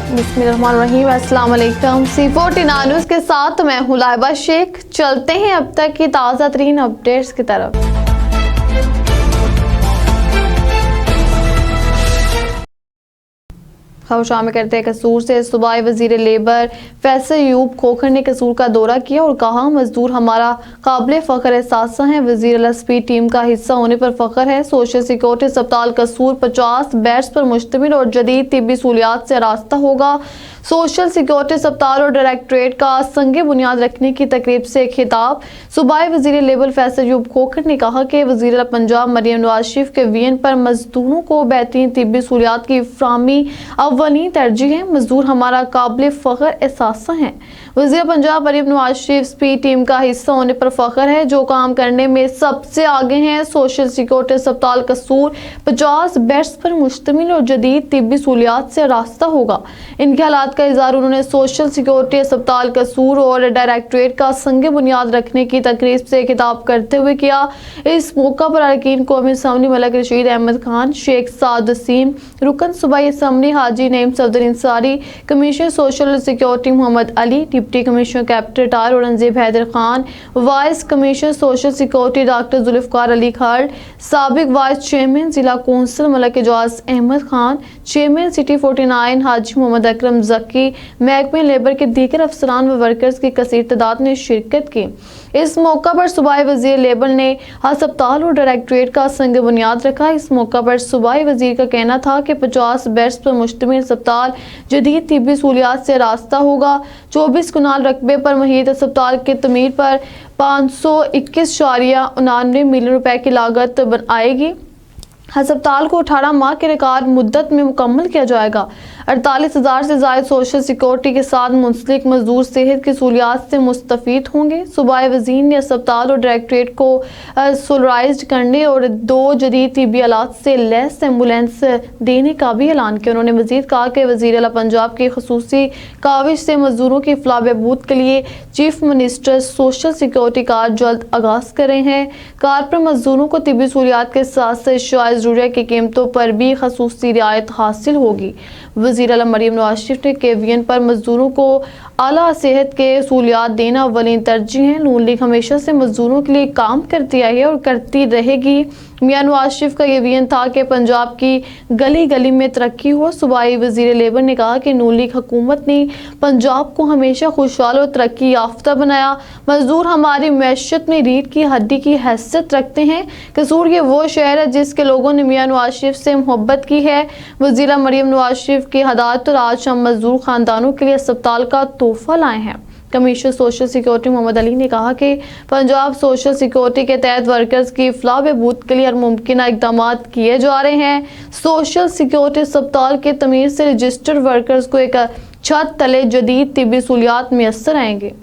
बिस्मिल्लाहिर्रहमानिर्रहीम, अस्सलाम वालेकुम। C49 न्यूज़ के साथ मैं हूं लाइबा शेख। चलते हैं अब तक की ताज़ा तरीन अपडेट्स की तरफ। खबर शामिल करते हैं कसूर से। सूबाई वजीर लेबर फैसल अयूब खोखर ने कसूर का दौरा किया और कहा, मजदूर हमारा काबिल फ़ख्र एहसास हैं। वजीर LSP टीम का हिस्सा होने पर फ़ख्र है। सोशल सिक्योरिटी अस्पताल कसूर 50 बेड्स पर मुश्तमिल और जदीद तिब्बी सहूलियात से रास्ता होगा। सोशल सिक्योरिटी अस्पताल और डायरेक्टरेट का संगे बुनियाद रखने की तकरीब से खिताब। सूबाई वजीर लेबर फैसल अयूब खोखर ने कहा कि वजीर पंजाब मरियम नवाज शरीफ के वीएन पर मजदूरों को बेहतरीन तिब्बी सहूलियात की फ्राहमी अव्वली तरजीह है। मजदूर हमारा काबिल फ़ख्र एहसास हैं। वज़ीर पंजाब मरियम नवाज शरीफ SP टीम का हिस्सा होने पर फ़ख्र है, जो काम करने में सबसे आगे हैं। सोशल सिक्योरिटी अस्पताल कसूर 50 बेड्स पर मुश्तमिल और जदीद तिब्बी सहूलियात से रास्ता होगा। इनके हालात का इज़हार उन्होंने सोशल सिक्योरिटी अस्पताल कसूर और डायरेक्टरेट का संगे बुनियाद रखने की तकरीब से खिताब करते हुए किया। इस मौका पर अरकान कौमी असम्बली मलिक रशीद अहमद खान, शेख साद वसीम, रुकन सूबाई assembly Haji Naeem Safdar Insari, commissioner social security Mohammad Ali, deputy commissioner captain retire Aurangzeb Haider Khan, vice commissioner social security doctor Zulfiqar Ali Khar, साबिक वाइस चेयरमैन जिला council Malik Ejaz Ahmad Khan, chairman city 49 Haji Mohammad Akram Zakki, महकमे लेबर के दीगर अफसरान व वर्कर्स की कसीर तादाद ने शिरकत की। इस मौका पर सूबाई वजीर लेबर ने अस्पताल और डायरेक्टरेट का संग बुनियाद रखा। इस मौका पर सूबाई वजीर का कहना था कि 50 बेड्स पर मुश्तमिल अस्पताल जदीद तिब्बी सहूलियात से रास्ता होगा। 24 कनाल रकबे पर मुहित अस्पताल की तमीर पर 521.99 मिलियन रुपए की लागत आएगी। अस्पताल को 18 माह के रिकॉर्ड मुद्दत में मुकम्मल किया जाएगा। 48,000 से ज़ायद सोशल सिक्योरिटी के साथ मुंसलिक मजदूर सेहत की सहूलियात से मुस्तफ़ीद होंगे। सूबाई वज़ीर ने अस्पताल और डायरेक्टरेट को सोलराइज्ड करने और 2 जदीद तिब्बी आलात से लैस एम्बुलेंस देने का भी ऐलान किया। उन्होंने मज़ीद कहा कि वज़ीर आला पंजाब की ख़ुसूसी काविश से मजदूरों की फलाह बहबूद के लिए chief minister social security card जल्द आगाज़ कर रहे हैं। कार्ड पर मजदूरों को तिब्बी सहूलियात के साथ साथ ज़रूरिया की कीमतों पर भी ख़ुसूसी रियायत हासिल होगी। वज़ीर आला मरियम नवाज शरीफ ने KVN पर मजदूरों को आला सेहत के सहूलियात देना अव्वलीन तरजीह है। नून लीग हमेशा से मजदूरों के लिए काम करती आई है और करती रहेगी। मियां नवाज शरीफ का ये वीएन था कि पंजाब की गली गली में तरक्की हो। सूबाई वजीर लेबर ने कहा कि नून लीग हुकूमत ने पंजाब को हमेशा खुशहाल और तरक्की याफ्ता बनाया। मजदूर हमारी मैशत में रीढ़ की हड्डी की हैसियत रखते हैं। कसूर ये वो शहर है जिसके लोगों ने मियां नवाज शरीफ से मोहब्बत की है। वज़ीर मरियम नवाज शरीफ की हदायत और आज हम मजदूर खानदानों के लिए अस्पताल का तोहफा लाए हैं। Commissioner social security Mohammad Ali ने कहा कि पंजाब सोशल सिक्योरिटी के तहत वर्कर्स की फलाह बहबूद के लिए हर मुमकिन इकदाम किए जा रहे हैं। सोशल सिक्योरिटी अस्पताल के तमीर से रजिस्टर्ड वर्कर्स को एक छत तले जदीद तिब्बी सहूलियात मैसर आएंगे।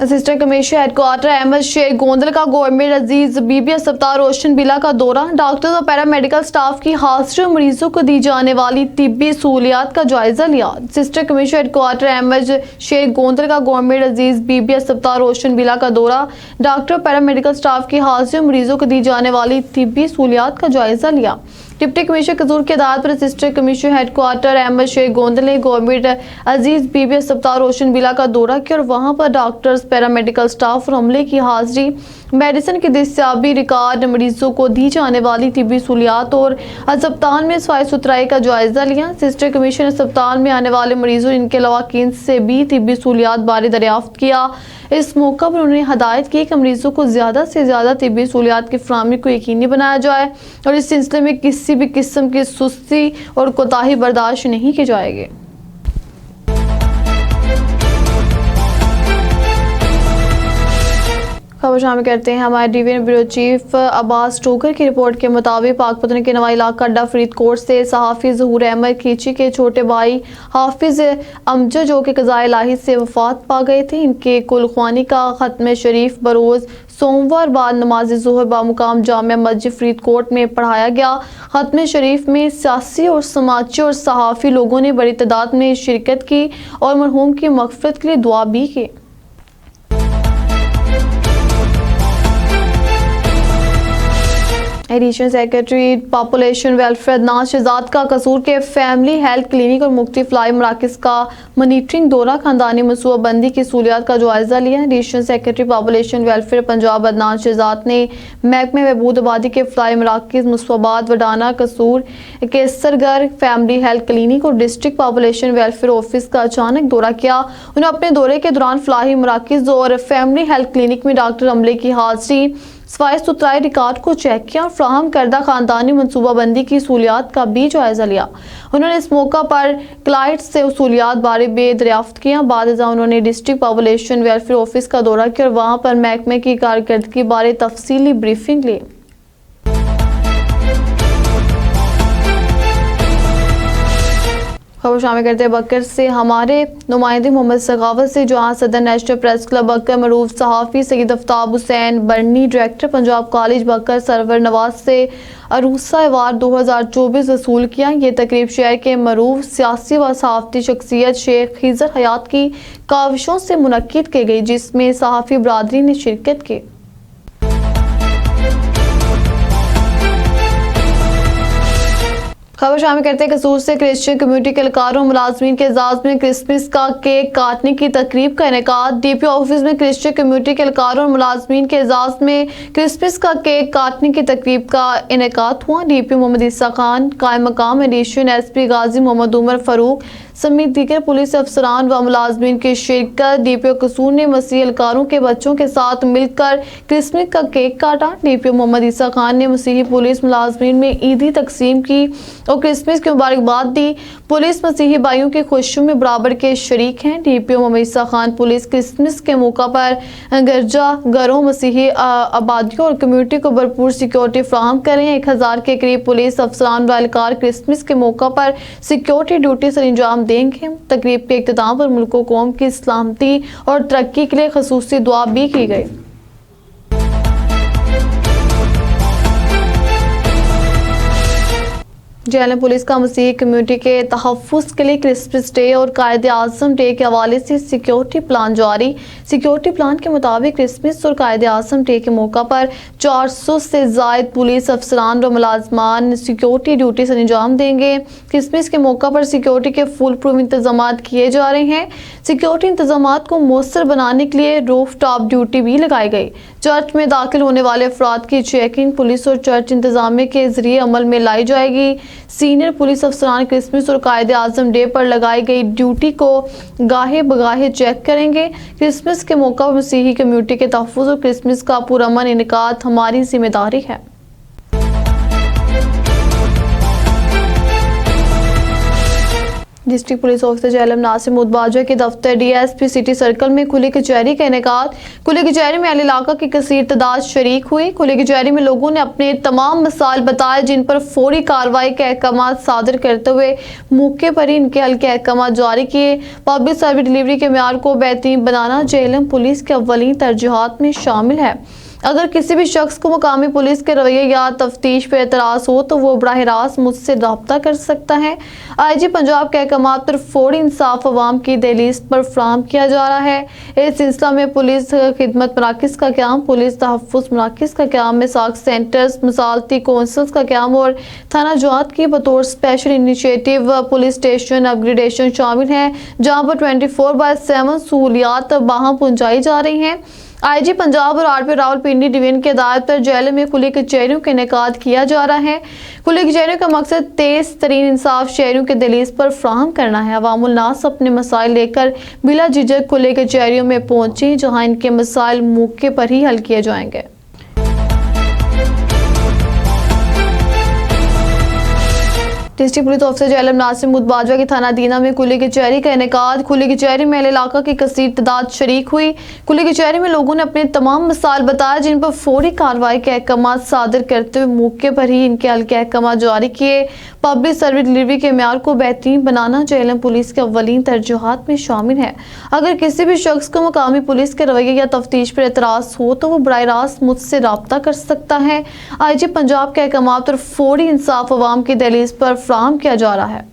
Assistant commissioner headquarter Ahmed Sheikh Gondal का गवर्नमेंट अजीज बीबी अस्पताल रोशन बिला का दौरा। डॉक्टर्स और पैरामेडिकल स्टाफ की हाजिरी और मरीजों को दी जाने वाली तिब्बी सहूलियात का जायजा लिया। Assistant commissioner headquarter Ahmed Sheikh Gondal का गवर्नमेंट अजीज बीबी अस्पताल रोशन बिला का दौरा। डॉक्टर और पैरामेडिकल स्टाफ की हाजिरी और मरीजों को दी जाने वाली तिब्बी सहूलियात का जायजा लिया। डिप्टी कमिश्नर कसूर के आधार पर assistant commissioner headquarter Ahmed Sheikh Gondal ने गवर्नमेंट अजीज बीबी अस्पताल रोशन बिला का दौरा किया और वहां पर डॉक्टर्स, पैरामेडिकल स्टाफ और अमले की हाजिरी, मेडिसिन की दस्तयाबी, रिकॉर्ड, मरीजों को दी जाने वाली तिब्बी सहूलियात और अस्पताल में सफाई सुथराई का जायजा लिया। असिस्टेंट कमिश्नर अस्पताल में आने वाले मरीजों, इनके लवाकिन से भी तिब्बी सहूलियात बारे दरियाफ्त किया। इस मौका पर उन्होंने हदायत की कि मरीजों को ज़्यादा से ज़्यादा तिब्बी सहूलियात की फराहमी को यकीनी बनाया जाए और इस सिलसिले में किसी भी किस्म की सुस्ती और कोताही बर्दाश्त नहीं की जाएगी। खबर शामिल करते हैं हमारे डिवीजन ब्यूरो चीफ अब्बास टोकर की रिपोर्ट के मुताबिक पाकपतन के नवा इलाका अड्डा फरीदकोट से सहाफ़ी ज़हूर अहमद खींची के छोटे भाई हाफिज़ अमजद जो कि क़ज़ाए इलाही से वफ़ात पा गए थे। इनके कुल ख्वानी का ख़त्म शरीफ बरोज़ सोमवार बाद नमाज ज़ोहर बामुकाम जामिया मस्जिद फरीदकोट में पढ़ाया गया। ख़त्म शरीफ में सियासी और समाजी और सहाफ़ी लोगों ने बड़ी तादाद में शिरकत की और मरहूम की मग़फ़िरत के लिए दुआ भी की। Additional secretary population welfare Adnan Shahzad का कसूर के फैमिली हेल्थ क्लिनिक और मुख्तलिफ फ्लाई मराकज़ का मॉनिटरिंग दौरा खानदानी मनसूबाबंदी की सहूलियात का जायजा लिया। Additional secretary population welfare Punjab Adnan Shahzad ने महकमे महबूद आबादी के फ्लाई मराकज़ मुस्तफाबाद, वडाना, कसूर, केसरगर फैमिली हेल्थ क्लिनिक और डिस्ट्रिक्ट पॉपुलेशन वेलफेयर ऑफिस का अचानक दौरा किया। उन्होंने अपने दौरे के दौरान फ्लाई मराकज़ और फैमिली हेल्थ क्लिनिक में डॉक्टर अमले की हाजिरी, सफाई सुथराई रिकॉर्ड को चेक किया और फ्राहम करदा खानदानी मनसूबाबंदी की सहूलियात का भी जायजा लिया। उन्होंने इस मौका पर क्लाइंट से सहूलियात बारे दरियाफ्त किया। बाद उन्होंने डिस्ट्रिक्ट पॉपुलेशन वेलफेयर ऑफिस का दौरा किया और वहां पर महकमे की कारकर्दगी बारे तफसीली ब्रीफिंग ली। खबर शामिल करते हैं बकर से। हमारे नुमाइंदे मोहम्मद सखावत से, जहां सदर नेशनल प्रेस क्लब बकर मरूफ सहाफ़ी सईद आफ्ताब हुसैन बर्नी, डायरेक्टर पंजाब कॉलेज बकर सरवर नवाज से अरूसा अवार्ड 2024 वसूल किया। ये तकरीब शहर के मरूफ सियासी व सहाफ़ती शख्सियत शेख खिज़र हयात की काविशों से मुनक्किद की गई, जिसमें सहाफ़ी बरादरी ने शिरकत की। खबर शामिल करते हैं कसूर से। क्रिश्चियन कम्युनिटी के एहलकारों और मुलाजमीन के एजाज में क्रिसमस का केक काटने की तकरीब का इनेकाद। डीपीओ ऑफिस में क्रिश्चियन कम्युनिटी के एहलकारों और मुलाजमीन के एजाज में क्रिसमस का केक काटने की तकरीब का इनेकाद हुआ। डीपीओ मोहम्मद ईसा खान, कायम मकाम एडिशनल एसपी गाजी मोहम्मद उमर फारूक समेत दीगर पुलिस अफसरान व मुलाजमीन की शिरकत। डीपीओ कसूर ने मसीही एहलकारों के बच्चों के साथ मिलकर क्रिसमस का केक काटा। डीपीओ मोहम्मद ईसा खान ने मसीही पुलिस मुलाजमीन में ईदी तकसीम की और क्रिसमस की मुबारकबाद दी। पुलिस मसीही भाइयों की खुशियों में बराबर के शरीक हैं। डीपीओ मोहम्मद ईसा खान पुलिस क्रिसमस के मौका पर गिरजा घरों, मसीही आबादियों और कम्युनिटी को भरपूर सिक्योरिटी फ्राहम करें। 1000 के करीब पुलिस अफसरान व एहलकार क्रिसमस के मौका पर सिक्योरिटी ड्यूटी सर अंजाम देंगे। तकरीब के इख्तिताम पर मुल्क व कौम की सलामती और तरक्की के लिए खसूसी दुआ भी की गई। जेएलएम पुलिस का मसीही कम्युनिटी के तहफ़्फ़ुज़ के लिए क्रिसमस डे और कायद-ए-आज़म डे के हवाले से सिक्योरिटी प्लान जारी। सिक्योरिटी प्लान के मुताबिक क्रिसमस और कायद-ए-आज़म डे के मौका पर 400 से ज़ायद पुलिस अफसरान और मुलाजमान सिक्योरिटी ड्यूटी से अंजाम देंगे। क्रिसमस के मौका पर सिक्योरिटी के फुल प्रूफ इंतजाम किए जा रहे हैं। सिक्योरिटी इंतजाम को मौसर बनाने के लिए रूफ टॉप ड्यूटी भी लगाई गई। चर्च में दाखिल होने वाले अफराद की चेकिंग पुलिस और चर्च इंतजामिया के जरिए अमल में लाई जाएगी। सीनियर पुलिस अफसरान क्रिसमस और कायद-ए-आज़म डे पर लगाई गई ड्यूटी को गाहे बगाहे चेक करेंगे। क्रिसमस के मौका पर मसीही कम्युनिटी के तहफ़्फ़ुज़ और क्रिसमस का पुरअमन इनेकाद हमारी जिम्मेदारी है। डिस्ट्रिक्ट पुलिस ऑफिसर जेएलएम नासिम मुतबाजा के दफ्तर डीएसपी सिटी सर्कल में खुली कचहरी का इनेकाद। खुली कचहरी में अहले इलाका की कसीर तादाद शरीक हुई। खुली कचहरी में लोगों ने अपने तमाम मसाइल बताए, जिन पर फौरी कार्रवाई के अहकाम सादर करते हुए मौके पर ही इनके हल के अहकाम जारी किए। पब्लिक सर्विस डिलीवरी के मेयार को बेहतरीन बनाना जेएलएम पुलिस के अव्वलीन तरजीहात में शामिल है। अगर किसी भी शख्स को मुकामी पुलिस के रवैये या तफ्तीश पर एतराज़ हो तो वो बराह रास्त मुझसे रब्ता कर सकता है। आईजी पंजाब के अहकाम पर फौरी इंसाफ अवाम की दहलीज पर फ्राहम किया जा रहा है। इस सिलसिला में पुलिस खिदमत मराकज़ का क़याम, पुलिस तहफ़्फ़ुज़ मराकज़ का क़याम, मिसाक सेंटर्स, मिसालती कौंसल्स का क़याम और थाना जात की बतौर special initiative police station upgradation शामिल है, जहाँ पर 24/7 सहूलियात बाहम पहुँचाई जा रही हैं। आईजी पंजाब और आरपी रावलपिंडी डिवीजन की हिदायत पर जेएलएम में खुली कचहरियों का इनेकाद किया जा रहा है। खुली कचहरियों का मकसद तेज तरीन इंसाफ शहरियों के दहलीज पर फ्राहम करना है। अवामुल नास अपने मसाइल लेकर बिला झिझक खुली कचहरियों में पहुंचे, जहां इनके मसाइल मौके पर ही हल किए जाएंगे। डिस्ट्रिक्ट पुलिस ऑफिसर जेएलएम नासिम मुतबाजा की थाना दीना में खुली कचहरी का इनेकाद। खुली कचहरी में अहले इलाका की कसीर तादाद शरीक हुई। खुली कचहरी में लोगों ने अपने तमाम मसाइल बताए, जिन पर फौरी कार्रवाई के अहकाम सादर करते हुए मौके पर ही इनके हल के अहकाम जारी किए। पब्लिक सर्विस डिलीवरी के मेयार को बेहतरीन बनाना जेएलएम पुलिस के अव्वलीन तरजीहात में शामिल है। अगर किसी भी शख्स को मुकामी पुलिस के रवैये या तफ्तीश पर एतराज़ हो तो वो बराह रास्त मुझसे रब्ता कर सकता है। आईजी पंजाब के अहकाम पर फौरी इंसाफ अवाम की दहलीज पर फ्राहम किया जा रहा है।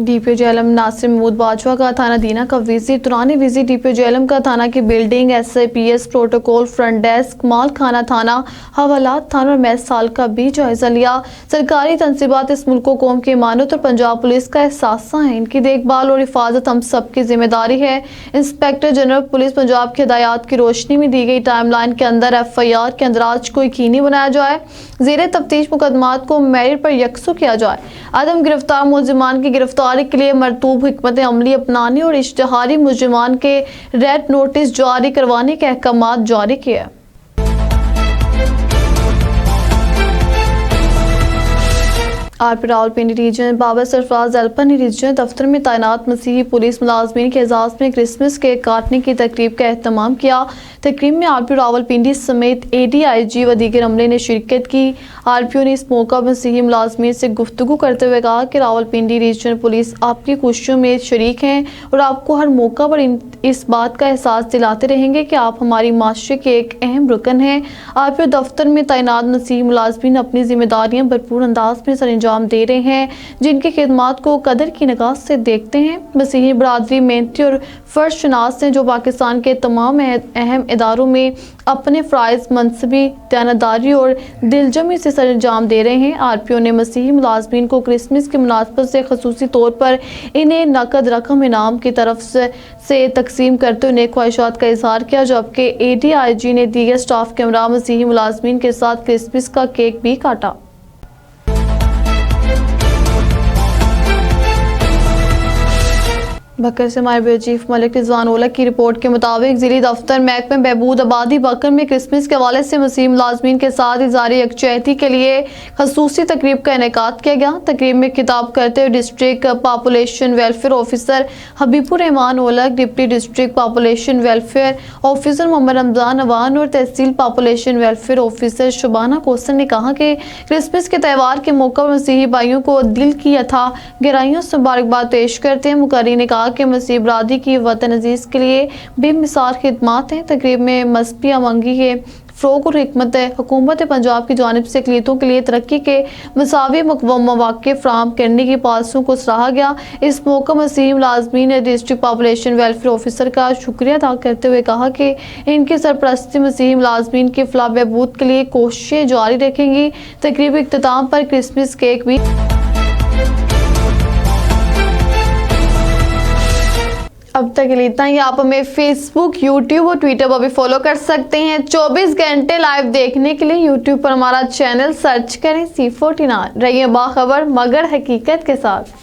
डीपीओ जेएलएम नासिर महमूद बाजवा का थाना दीना का विजिट। तुरानी विजिट डीपीओ जेएलएम का थाना की बिल्डिंग, एसआईपीएस प्रोटोकॉल, फ्रंट डेस्क, माल खाना थाना, हवालात थाना और मैस साल का भी जायजा लिया। सरकारी तंसीबात इस मुल्क को कौम की इमानत और पंजाब पुलिस का एहसास है। इनकी देखभाल और हिफाजत हम सबकी जिम्मेदारी है। इंस्पेक्टर जनरल पुलिस पंजाब की हिदायत की रोशनी में दी गई टाइमलाइन के अंदर FIR के अंदराज को यकीनी बनाया जाए। ज़ेरे तफ्तीश मुकदमात को मेरिट पर यकसू किया जाए। आदम गिरफ्तार मुलजिमान की गिरफ्तारी के लिए मरतूब हिकमत अमली अपनाने और इश्तिहारी मुलजिमान के रेड नोटिस जारी करवाने के अहकाम जारी किए। आरपी रावलपिंडी रीजन बाबा सरफराज एल्पनी रीजन दफ्तर में तैनात मसीही पुलिस मुलाजमीन के एजाज में क्रिसमस केक काटने की तकरीब का एहतमाम किया। तकरीब में आरपी रावलपिंडी समेत ADIG व दीगर अमले ने शिरकत की। आरपीओ ने इस मौका पर मसीही मुलाजमीन से गुफ्तगू करते हुए कहा कि रावलपिंडी रीजन पुलिस आपकी खुशियों में शरीक हैं और आपको हर मौका पर इस बात का एहसास दिलाते रहेंगे कि आप हमारी माशरे के एक अहम रुकन हैं। आरपीओ दफ्तर में तैनात मसीही मुलाजमीन अपनी जिम्मेदारियां भरपूर अंदाज में सरअंजाम दे रहे हैं, जिनकी खिदमात को कदर की निगाह से देखते हैं। मसीही बरादरी मेहनती और फर्ज शनास हैं जो पाकिस्तान के तमाम अहम इदारों में अपने फ़राइज़ मनसबी दयानतदारी और दिलजमी से सरअंजाम दे रहे हैं। आरपीओ ने मसीही मुलाजमीन को क्रिसमस की मुनासबत से खसूसी तौर पर इन्हें नकद रकम इनाम की तरफ से तकसीम करते हुए नेक ख्वाहिशात का इजहार किया, जबकि ADIG ने दीगर स्टाफ के हमरा मसीही मुलाजमीन के साथ क्रिसमस का केक भी काटा। बकर से हमारे ब्यूरो चीफ मलिक रिजवान उलग की रिपोर्ट के मुताबिक जिली दफ्तर महकमे बहबूद आबादी बकर में क्रिसमस के हवाले से मसीही मुलाजमीन के साथ इज़हार यकजहती के लिए खसूसी तकरीब का इनेकाद किया गया। तकरीब में खिताब करते हुए district population welfare officer Habibur Rahman उलग, deputy district population welfare officer Mohammad Ramzan Awan और tehsil population welfare officer Shabana Kausar ने कहा कि क्रिसमस के त्यौहार के मौका पर मसीही भाइयों को दिल की यथा गहराइयों से मुबारकबाद पेश करते हैं। मुकर्री ने कहा कि मसीह बरादरी की वतन अजीज के लिए बेमिसाल खिदमात हैं। तकरीब में मजहबी अमंगी के फ़रोग़ और हिकमत हुकूमत पंजाब की जानिब से अक़लियतों के लिए तरक्की के मसावी मौक़े फ़राहम करने की पॉलिसियों को सराहा गया। इस मौका मसीही मुलाजमीन ने डिस्ट्रिक्ट पॉपुलेशन वेलफेयर ऑफिसर का शुक्रिया अदा करते हुए कहा कि इनकी सरपरस्ती मसीही मुलाजमीन की फलाह बहबूद के लिए कोशिशें जारी रखेंगी। तकरीब इख्तिताम पर क्रिसमस केक भी अब तक के लिए इतना ही। आप हमें फेसबुक, यूट्यूब और ट्विटर पर भी फॉलो कर सकते हैं। 24 घंटे लाइव देखने के लिए यूट्यूब पर हमारा चैनल सर्च करें C49। रहिए बाखबर मगर हकीकत के साथ।